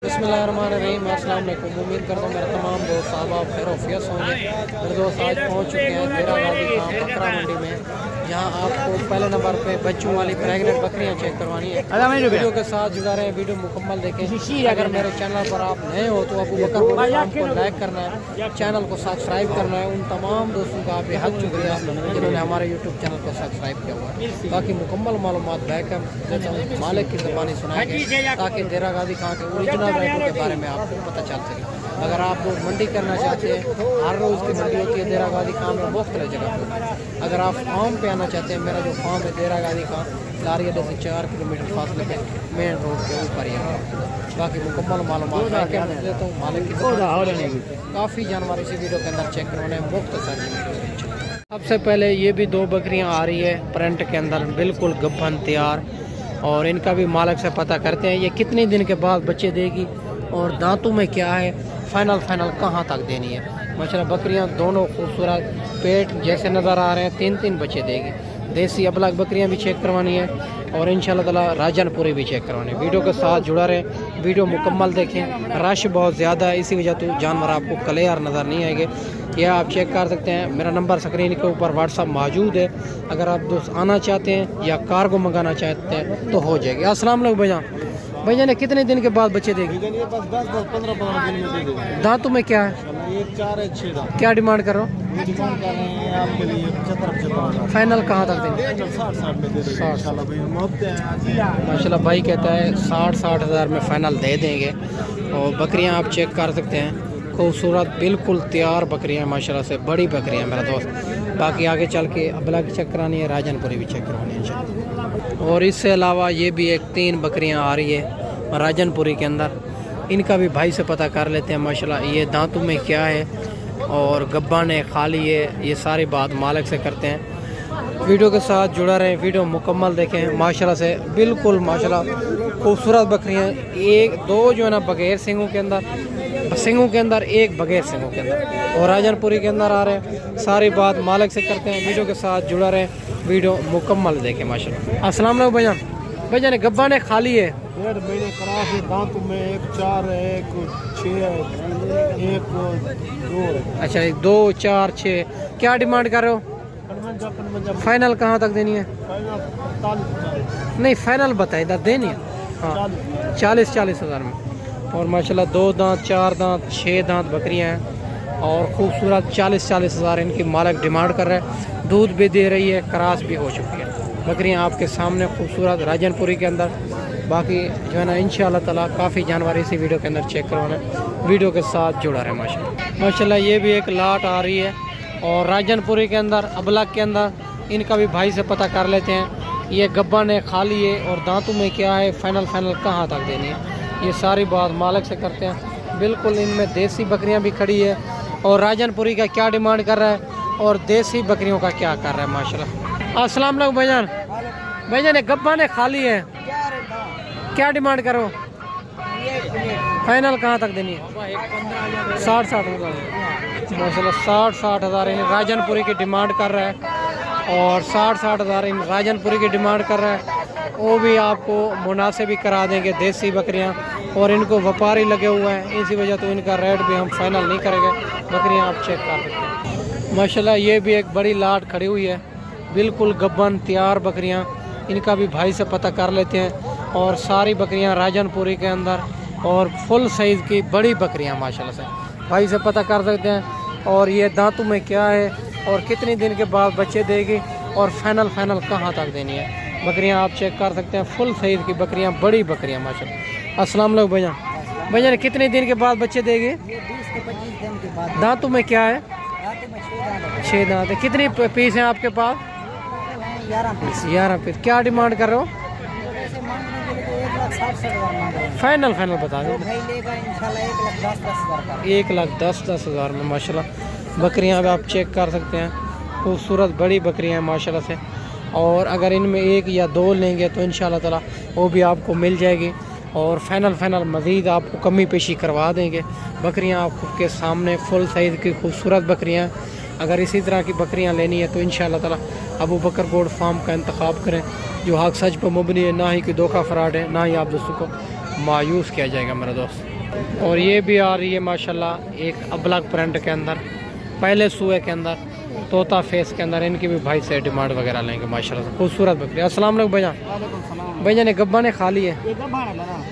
बिस्मिल्लाहिर्रहमानिर्रहीम। अस्सलाम वालेकुम। उम्मीद करता हूँ मेरे तमाम दोस्त आप खैर वफियत होंगे। मेरे दोस्त आज पहुँच चुके हैं देरा गाजी खां बकरा मंडी में, जहाँ आपको पहले नंबर पे बच्चों वाली प्रेगनेंट बकरियाँ चेक करवानी है। वीडियो के साथ जुड़ा रहे, वीडियो मुकम्मल देखें। अगर मेरे चैनल पर आप नए हो तो अबू बकर गोल्ड फार्म को लाइक करना है, चैनल को सब्सक्राइब करना है। उन तमाम दोस्तों का बेहद शुक्रिया जिन्होंने हमारे यूट्यूब चैनल को सब्सक्राइब किया हुआ है। बाकी मुकम्मल मालूमात बैकर देता हूँ, मालिक की ज़बानी सुनाएंगे ताकि देरा गाजी खां के ओरिजिनल रेटों के बारे में आपको पता चल सके। अगर आप लोग मंडी करना चाहते हैं, हर रोज़ की मंडी होती है देरा गाजी खां में मुख्तलिफ जगह पर। अगर आप फार्म पे आना चाहते हैं, मेरा जो फार्म है देरा गाजी खां लारी अड्डे से 4 किलोमीटर फासले पे मेन रोड के ऊपर ही है। बाकी मुकम्मल मालूमात देता हूँ मालिक की। काफ़ी जानवर इसी वीडियो के अंदर चेक करवाने मुख्तसर। सबसे पहले ये भी 2 बकरियाँ आ रही है प्रिंट के अंदर, बिल्कुल गब्बन तैयार, और इनका भी मालिक से पता करते हैं ये कितने दिन के बाद बच्चे देगी और दांतों में क्या है, फाइनल कहाँ तक देनी है। माशाल्लाह बकरियां दोनों खूबसूरत, पेट जैसे नज़र आ रहे हैं 3-3 बच्चे देगी। देसी अबलग बकरियां भी चेक करवानी है और इंशाल्लाह ताला राजनपुरी भी चेक करवानी है। वीडियो के साथ जुड़ा रहे, वीडियो मुकम्मल देखें। रश बहुत ज़्यादा है, इसी वजह से जानवर आपको क्लियर नज़र नहीं आएंगे। यह आप चेक कर सकते हैं। मेरा नंबर स्क्रीन के ऊपर व्हाट्सअप मौजूद है। अगर आप दोस्त आना चाहते हैं या कार्गो मंगाना चाहते हैं तो हो जाएगी। अस्सलाम वालेकुम भैया ने कितने दिन के बाद बच्चे देगी? बस 10-15 दिन में दे देगा। दांतों में क्या है? 4 है 6 दांत। क्या डिमांड कर रहे हो? डिमांड कर रहे हैं आपके लिए 75 फाइनल कहाँ तक देंगे? 60 में दे देंगे 60 माशाल्लाह भाई कहता है 60 हज़ार में फ़ाइनल दे देंगे। और बकरियां आप चेक कर सकते हैं, खूबसूरत बिल्कुल तैयार बकरियां माशाल्लाह से, बड़ी बकरियां मेरा दोस्त। बाकी आगे चल के अबला की चेक करानी है, राजनपुरी भी चेक करानी है इंशाल्लाह। और इससे अलावा ये भी 3 बकरियां आ रही है राजनपुरी के अंदर, इनका भी भाई से पता कर लेते हैं माशाल्लाह ये दांतों में क्या है और गब्बा ने खाली है, ये सारी बात मालिक से करते हैं। वीडियो के साथ जुड़ा रहें, वीडियो मुकम्मल देखें। माशाल्लाह से बिल्कुल माशाल्लाह खूबसूरत बकरियां, 1-2 जो है ना बगैर सिंगों के अंदर, 1 बगैर सिंगों के अंदर, और राजनपुरी के अंदर आ रहे हैं। सारी बात मालिक से करते हैं। वीडियो के साथ जुड़ा रहें, वीडियो मुकम्मल देखें माशाल्लाह। अस्सलाम वालेकुम भैया ने गब्बा ने खाली है 1.5 महीने करा है। दांतों में 1 4 है, 1 6 है, 1 2 है। अच्छा 2 4 6। क्या डिमांड कर रहे हो? फाइनल कहाँ तक देनी है? नहीं फाइनल बताए इधर देनी है। हाँ 40 हज़ार में। और माशाल्लाह 2 दांत 4 दांत 6 दांत बकरियां हैं और खूबसूरत 40 हज़ार इनकी मालिक डिमांड कर रहा है। दूध भी दे रही है, क्रॉस भी हो चुकी है। बकरियां आपके सामने खूबसूरत राजनपुरी के अंदर। बाकी जो है ना इंशाल्लाह ताला काफ़ी जानवर इसी वीडियो के अंदर चेक करवाना है। वीडियो के साथ जुड़ा रहे माशाल्लाह। ये भी एक लाट आ रही है और राजनपुरी के अंदर अबलग के अंदर, इनका भी भाई से पता कर लेते हैं ये गब्बा ने खाली है और दांतों में क्या है, फाइनल कहाँ तक देनी है, ये सारी बात मालिक से करते हैं। बिल्कुल इनमें देसी बकरियां भी खड़ी है और राजनपुरी का क्या डिमांड कर रहा है और देसी बकरियों का क्या कर रहा है माशाल्लाह। अस्सलाम वालेकुम भाईजान ने गब्बा ने खाली है, क्या डिमांड करो? फाइनल कहाँ तक देनी है? 60 हज़ार माशाल्लाह। 60 हज़ार इन राजनपुरी की डिमांड कर रहा है और 60 हज़ार इन राजनपुरी की डिमांड कर रहा है। वो भी आपको मुनासिब भी करा देंगे देसी बकरियां, और इनको व्यापारी लगे हुए हैं, इसी वजह तो इनका रेट भी हम फाइनल नहीं करेंगे। बकरियां आप चेक कर सकते हैं माशाल्लाह। ये भी एक बड़ी लाट खड़ी हुई है, बिल्कुल गब्बन तैयार बकरियां, इनका भी भाई से पता कर लेते हैं। और सारी बकरियां राजनपुरी के अंदर और फुल साइज़ की बड़ी बकरियां माशाल्लाह से, भाई से पता कर सकते हैं। और ये दांतों में क्या है और कितने दिन के बाद बच्चे देगी और फाइनल कहाँ तक देनी है, बकरियां आप चेक कर सकते हैं। फुल साइज़ की बकरियां, बड़ी बकरियां माशाल्लाह। अस्सलाम वालेकुम भैया ने कितने दिन के बाद बच्चे देगी? 20 से 25 दिन के बाद। दांतों में क्या है? 6 दांत है। कितनी पीस हैं आपके पास? 11 पीस। क्या डिमांड कर रहे हो? फाइनल बता दो। 1,10,10 हज़ार में माशाल्लाह बकरियां आप चेक कर सकते हैं। खूबसूरत बड़ी बकरियां हैं माशाल्लाह से। और अगर इनमें 1 या 2 लेंगे तो इंशाल्लाह ताला वो भी आपको मिल जाएगी और फाइनल मज़ीद आपको कमी पेशी करवा देंगे। बकरियां आपके सामने फुल साइज़ की खूबसूरत बकरियां। अगर इसी तरह की बकरियां लेनी है तो इंशाल्लाह ताला अबू बकर गोल्ड फार्म का इंतखाब करें, जो हक सच पर मुबनी है, ना ही कि धोखा फ्रॉड है, ना ही आप दोस्तों को मायूस किया जाएगा मेरा दोस्त। और ये भी आ रही है माशाल्लाह एक अबलग प्रिंट के अंदर, पहले सुए के अंदर, तोता फेस के अंदर। इनकी भी भाई से डिमांड वगैरह लेंगे माशाल्लाह से, खूबसूरत बकरी। अस्सलाम वालेकुम भैया। भैया ने गब्बा ने खा ली है,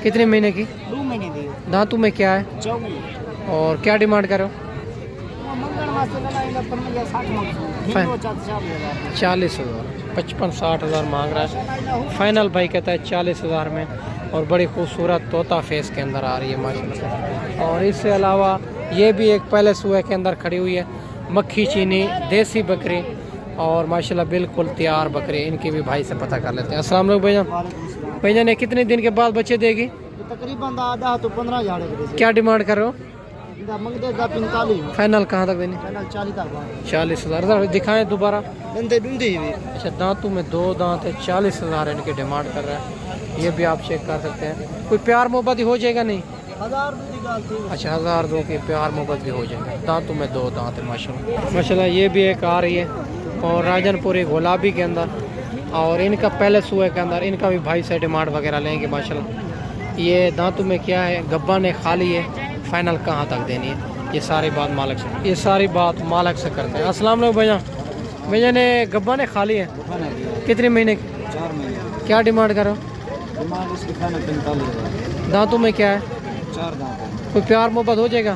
कितने महीने की? 2 महीने दी। दांतों में क्या है 24। और क्या डिमांड करो? 40,000, 55-60 हज़ार मांग रहा है। फाइनल भाई कहता है 40,000 में। और बड़ी खूबसूरत तोता फेस के अंदर आ रही है माशाल्लाह से। और इससे अलावा ये भी एक पहले सुए के अंदर खड़ी हुई है, मक्खी चीनी देसी बकरी और माशाल्लाह बिल्कुल तैयार बकरी। इनकी भी भाई से पता कर लेते हैं। अस्सलाम वालेकुम भैया। भैया ने कितने दिन के बाद बच्चे देगी? तकरीबन 10 तो 15,000। क्या डिमांड कर रहे हो? 45। फाइनल कहाँ तक देनी? 40,000 दिखाएं दोबारा। अच्छा, दांतों में 2 दांत है, 40,000 इनकी डिमांड कर रहा है। ये भी आप चेक कर सकते हैं। कोई प्यार मोहब्बत हो जाएगा नहीं? 1000। अच्छा, 1002 की प्यार मोहब्बत भी हो जाएगा। दांतों में 2 दांत है माशाल्लाह। माशाल्लाह ये भी एक आ रही है और राजनपुरी गुलाबी के अंदर, और इनका पहले सुए के अंदर। इनका भी भाई से डिमांड वगैरह लेंगे माशाल्लाह। ये दांतों में क्या है, गब्बा ने खाली है, फाइनल कहाँ तक देनी है, ये सारी बात मालिक से, ये सारी बात मालिक से करते हैं। अस्सलाम वालेकुम भैया। भैया ने गब्बा ने खाली है, कितने महीने की? 4 महीने। क्या डिमांड करो? डिमांड इसकी 45,000। दांतों में क्या है? 4 दांत। कोई प्यार मोहब्बत हो जाएगा?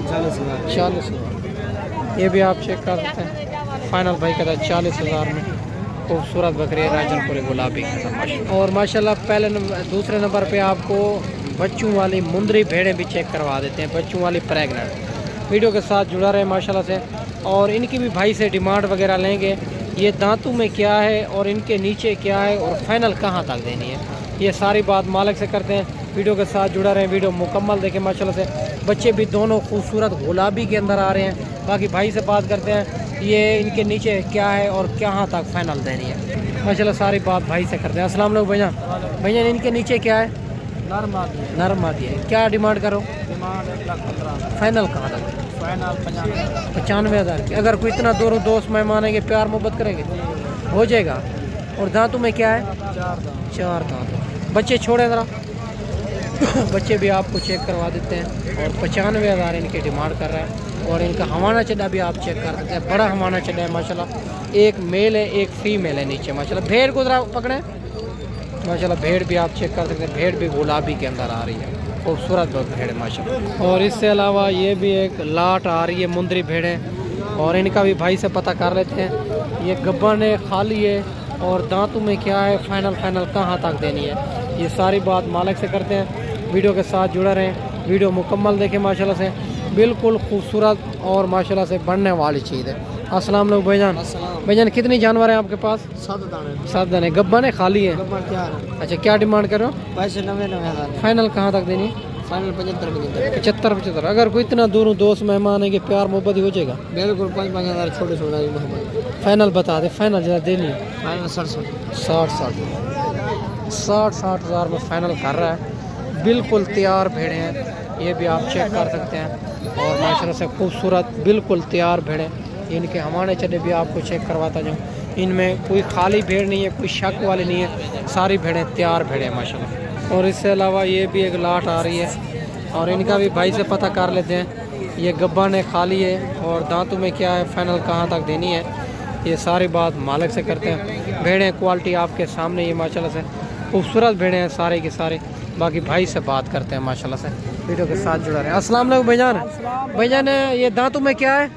40,000। 40,000 ये भी आप चेक कर सकते हैं। फाइनल भाई कहता है 40,000 में। खूबसूरत बकरी है राजनपुरी गुलाबी। और माशाल्लाह पहले दूसरे नंबर पे आपको बच्चों वाली मुंदरी भेड़ें भी चेक करवा देते हैं, बच्चों वाली प्रेगनेंट। वीडियो के साथ जुड़ा रहे माशाल्लाह से। और इनकी भी भाई से डिमांड वगैरह लेंगे, ये दांतों में क्या है और इनके नीचे क्या है और फाइनल कहाँ तक देनी है, ये सारी बात मालिक से करते हैं। वीडियो के साथ जुड़ा रहे, वीडियो मुकम्मल देखें माशाल्लाह से। बच्चे भी दोनों खूबसूरत गुलाबी के अंदर आ रहे हैं। बाकी भाई से बात करते हैं, ये इनके नीचे क्या है और कहाँ तक फाइनल देनी है माशाल्लाह, सारी बात भाई से करते हैं। अस्सलाम वालेकुम भैया। भैया इनके नीचे क्या है? नरम आदि है। क्या डिमांड करो? डिमांड 1,15,000। फाइनल कहाँ तक? फाइनल 95,000 की। अगर कोई इतना दूर दोस्त मेहमान आएंगे, प्यार मोहब्बत करेंगे, हो जाएगा। और दांतों में क्या है? 4 दांत। बच्चे छोड़े ज़रा बच्चे भी आपको चेक करवा देते हैं। और 95,000 इनकी डिमांड कर रहा है। और इनका हवाना चड्डा भी आप चेक कर सकते हैं, बड़ा हवाना चड्डा है माशाल्लाह। एक मेल है, एक फीमेल है नीचे माशाल्लाह। भेड़ को ज़रा पकड़े माशाल्लाह, भेड़ भी आप चेक कर सकते हैं। भेड़ भी गुलाबी के अंदर आ रही है, खूबसूरत भेड़ है माशाल्लाह। और इससे अलावा ये भी एक लाट आ रही है मुंदरी भेड़ें, और इनका भी भाई से पता कर लेते हैं। ये गब्बा ने खाली है और दांतों में क्या है, फाइनल कहाँ तक देनी है, ये सारी बात मालिक से करते हैं। वीडियो के साथ जुड़ा रहें, वीडियो मुकम्मल देखें माशाल्लाह से। बिल्कुल खूबसूरत और माशाल्लाह से बढ़ने वाली चीज़ है। अस्सलाम वालेकुम भाईजान। भाईजान कितनी जानवर हैं आपके पास? 7 दाने। गब्बा ने खाली है। अच्छा, क्या डिमांड करो? पैसे 99,000। फाइनल कहाँ तक देनी? फाइनल 75,000। अगर कोई इतना दूर दोस्त मेहमान है कि प्यार मोहब्बत ही हो जाएगा? बिल्कुल 5,000 छोटे फाइनल बता दे, फाइनल ज़रा देनी है। फाइनल 60 हज़ार में फाइनल कर रहा है। बिल्कुल तैयार भेड़े हैं, ये भी आप चेक कर सकते हैं। और माशाल्लाह से खूबसूरत बिल्कुल तैयार भेड़े। इनके हमारे चने भी आपको चेक करवाता जाऊँ। इनमें कोई खाली भेड़ नहीं है, कोई शक वाली नहीं है, सारी भेड़ें तैयार भेड़े हैं माशाल्लाह। और इससे अलावा ये भी एक लाट आ रही है, और इनका भी भाई से पता कर लेते हैं। ये गब्बा ने खाली है और दांतों में क्या है, फाइनल कहाँ तक देनी है, ये सारी बात मालिक से करते हैं। भेड़ें क्वालिटी आपके सामने ये माशाल्लाह से खूबसूरत भेड़ें हैं सारे के सारे। बाकी भाई से बात करते हैं माशाल्लाह से, वीडियो के साथ जुड़ा रहे। अस्सलाम वालेकुम भाईजान। भाईजान ये दांतों में क्या है?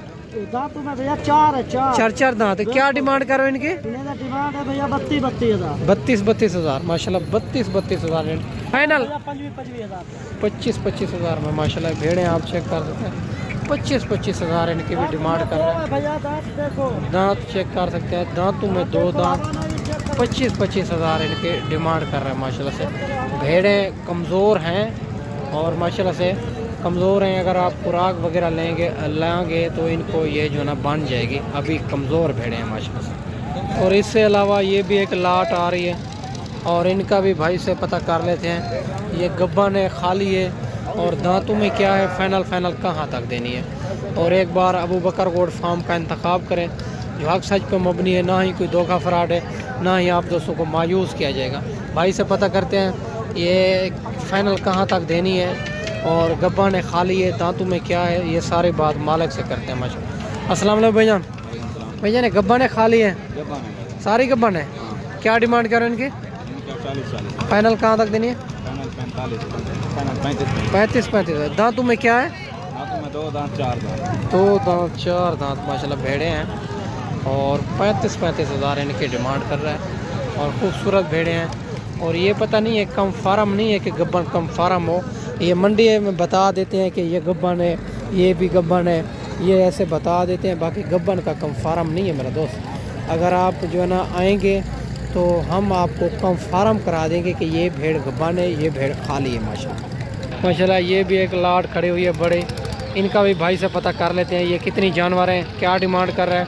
दांतों में भैया 4 है। 4 दांत है। क्या डिमांड करो इनकी? डिमांड है भैया 32,000। 32 हज़ार माशाल्लाह। 32 हज़ार फाइनल 25 हज़ार में माशाल्लाह भेड़ें आप चेक कर सकते हैं। 25 हज़ार इनकी भी डिमांड कर रहे हैं। भैया दांत देखो, दांत चेक कर सकते हैं। दांतों में 2 दांत। 25 हज़ार इनके डिमांड कर रहे हैं माशाल्लाह से। भेड़ें कमज़ोर हैं और माशाल्लाह से कमज़ोर हैं। अगर आप खुराक वगैरह लाएंगे तो इनको ये जो है ना बन जाएगी। अभी कमज़ोर भेड़ें हैं माशाल्लाह से। और इससे अलावा ये भी एक लाट आ रही है, और इनका भी भाई से पता कर लेते हैं। ये गब्बा ने खाली है और दांतों में क्या है, फाइनल कहाँ तक देनी है। और एक बार अबू बकर गोड फार्म का इंतखाब करें जो हक सच पर मबनी है, ना ही कोई धोखा फराड है, ना ही आप दोस्तों को मायूस किया जाएगा। भाई से पता करते हैं। ये फाइनल कहाँ तक देनी है और गब्बा ने खाली है, दांतों में क्या है, ये सारी बात मालिक से करते हैं माशाल्लाह। अस्सलाम वालेकुम भाईजान। भाईजान गब्बा ने खाली है, सारी गब्बा ने क्या डिमांड कर रहे हैं इनकी? फाइनल कहाँ तक देनी है? 35-35। दांतों में क्या है? 2 दांत 4 दांत। 2 दांत 4 दांत माशाल्लाह भेड़े हैं और 35-35 हज़ार इनकी डिमांड कर रहा है और ख़ूबसूरत भेड़े हैं। और ये पता नहीं है कम फार्म नहीं है कि गब्बन कम फार्म हो, ये मंडी में बता देते हैं कि ये गब्बन है, ये भी गब्बन है, ये ऐसे बता देते हैं, बाकी गब्बन का कम फार्म नहीं है मेरा दोस्त। अगर आप जो है ना आएंगे तो हम आपको कम फार्म करा देंगे कि ये भेड़ गब्बन है, ये भेड़ खाली है माशाल्लाह। माशाल्लाह ये भी एक लाट खड़े हुई है बड़े, इनका भी भाई से पता कर लेते हैं ये कितनी जानवर हैं, क्या डिमांड कर रहा है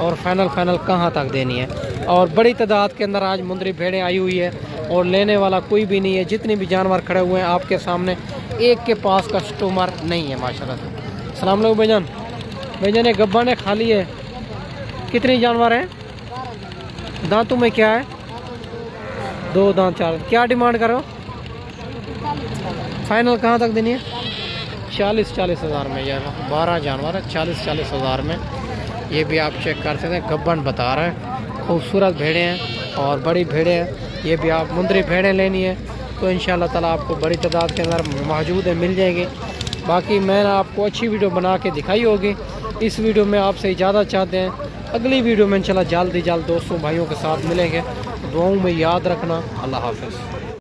और फाइनल कहाँ तक देनी है। और बड़ी तादाद के अंदर आज मुंदरी भेड़ें आई हुई है और लेने वाला कोई भी नहीं है। जितने भी जानवर खड़े हुए हैं आपके सामने, एक के पास कस्टमर नहीं है माशाल्लाह से। अस्सलाम वालेकुम भाईजान। भाईजान ये गब्बा ने खाली है, कितनी जानवर हैं? दांतों में क्या है? 2 दांत 4। क्या डिमांड करो? फाइनल कहाँ तक देनी है? 40-40 हज़ार में। यार 12 जानवर है, 40-40 हज़ार में। ये भी आप चेक कर सकते हैं, गब्बन बता रहा है। खूबसूरत भेड़े हैं और बड़ी भेड़े हैं। ये भी आप मुंदरी भेड़ें लेनी है तो इंशाल्लाह ताला आपको बड़ी तादाद के अंदर मौजूद है, मिल जाएंगे। बाकी मैंने आपको अच्छी वीडियो बना के दिखाई होगी। इस वीडियो में आपसे इजाज़त चाहते हैं। अगली वीडियो में इंशाल्लाह जल्द ही जल्द दोस्तों भाइयों के साथ मिलेंगे। दुआओं में याद रखना। अल्लाह हाफ़िज़।